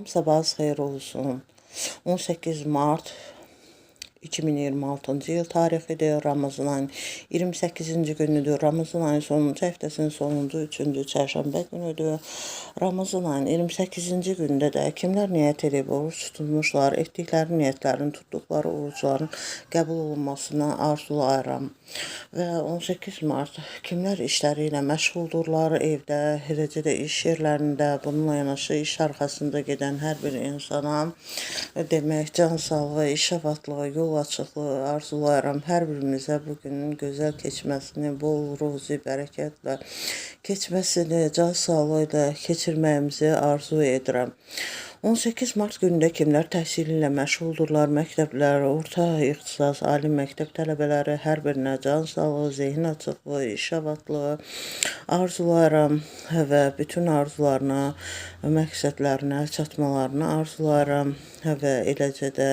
Sabahınız xeyir olsun. 18 Mart 2026-cı il tarixidir. Ramazan ayının 28-ci günüdür. Ramazan ayının sonuncu həftəsinin sonuncu 3-cü çərşənbə günüdür. Ramazan ayının 28-ci gündə də kimlər niyyət edib oruç tutmuşlar, etdikləri niyyətlərin, tutduqları oruçların qəbul olunmasını arzulayıram. Və 18 Mart kimlər işləri ilə məşğuldurlar, evdə, eləcə də iş yerlərində, bununla yanaşı iş arxasında gedən hər bir insana demək, can sağlığı, iş avadlığı, yol açıqlığı arzulayıram. Hər birimizə bu günün gözəl keçməsini, bol ruzi, bərəkətlə keçməsini, can sağlığı ilə keçirməyimizi arzu edirəm. 18 Mart günündə kimlər təhsil ilə məşğuldurlar, məktəblər, orta ixtisas, ali məktəb tələbələri hər birinə can sağlığı, zehin açıqlığı, iş avadlığı arzulayıram və bütün arzularına, məqsədlərinə çatmalarını arzulayıram və eləcə də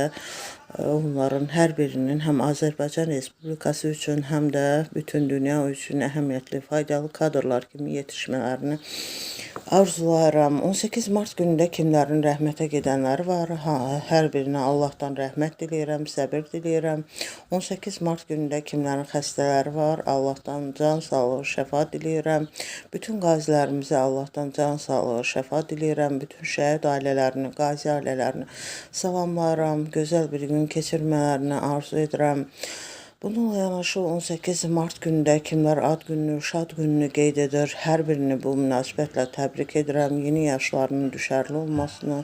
onların hər birinin həm Azərbaycan Respublikası üçün, həm də bütün dünya üçün əhəmiyyətli, faydalı kadrlar kimi yetişmələrini arzulayıram. 18 Mart günündə kimlərin rəhmətə gedənləri var, hər birinə Allahdan rəhmət diləyirəm, səbir diləyirəm. 18 Mart günündə kimlərin xəstələri var, Allahdan can sağlığı, şəfa diləyirəm. Bütün qazilərimizə Allahdan can sağlığı, şəfa diləyirəm. Bütün şəhid ailələrini, qazi ailələrini salamlayıram. Gözəl bir gün keçirmələrini arzu edirəm. Bununla yanaşı 18 Mart günündə kimlər ad gününü, şad gününü qeyd edir. Hər birini bu münasibətlə təbrik edirəm. Yeni yaşlarının düşərli olmasını,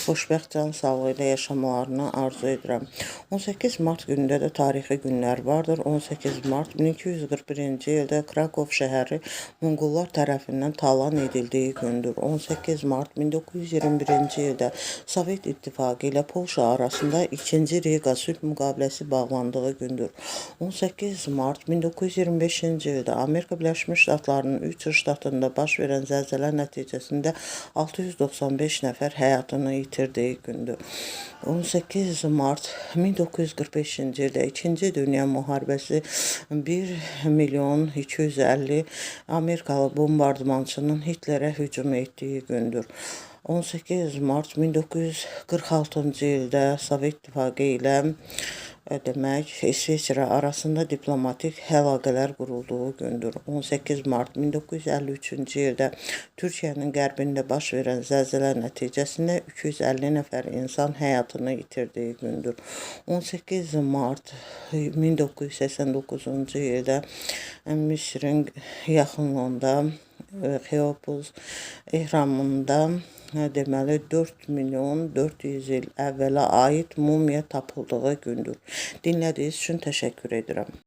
xoşbəxt can sağlığı ilə yaşamalarını arzu edirəm. 18 Mart günündə də tarixi günlər vardır. 18 Mart 1241-ci ildə Krakow şəhəri Monqollar tərəfindən talan edildiyi gündür. 18 Mart 1921-ci ildə Sovet İttifaqı ilə Polşa arasında 2-ci Riqa sülh müqaviləsi bağlandığı gündür. 18 Mart 1925-ci ildə Amerika Birləşmiş Ştatlarının 3 ştatında baş verən zəlzələ nəticəsində 695 nəfər həyatını itirdiyi gündür. 18 Mart 1945-ci ildə 2-ci Dünya müharibəsi 1.250.000 Amerikalı bombardımançının Hitlerə hücum etdiyi gündür. 18 Mart 1946-cı ildə Sovet İttifaqı ilə demək, İsveçrə arasında diplomatik əlaqələr qurulduğu gündür. 18 Mart 1953-cü ildə Türkiyənin qərbində baş verən zəlzələ nəticəsində 250 nəfər insan həyatını itirdiyi gündür. 18 Mart 1989-cu ildə Misrin yaxınlığında Xeopus ehramında deməli 4.400.000 il əvvələ aid mumya tapıldığı gündür. Dinlədiyiniz üçün təşəkkür edirəm.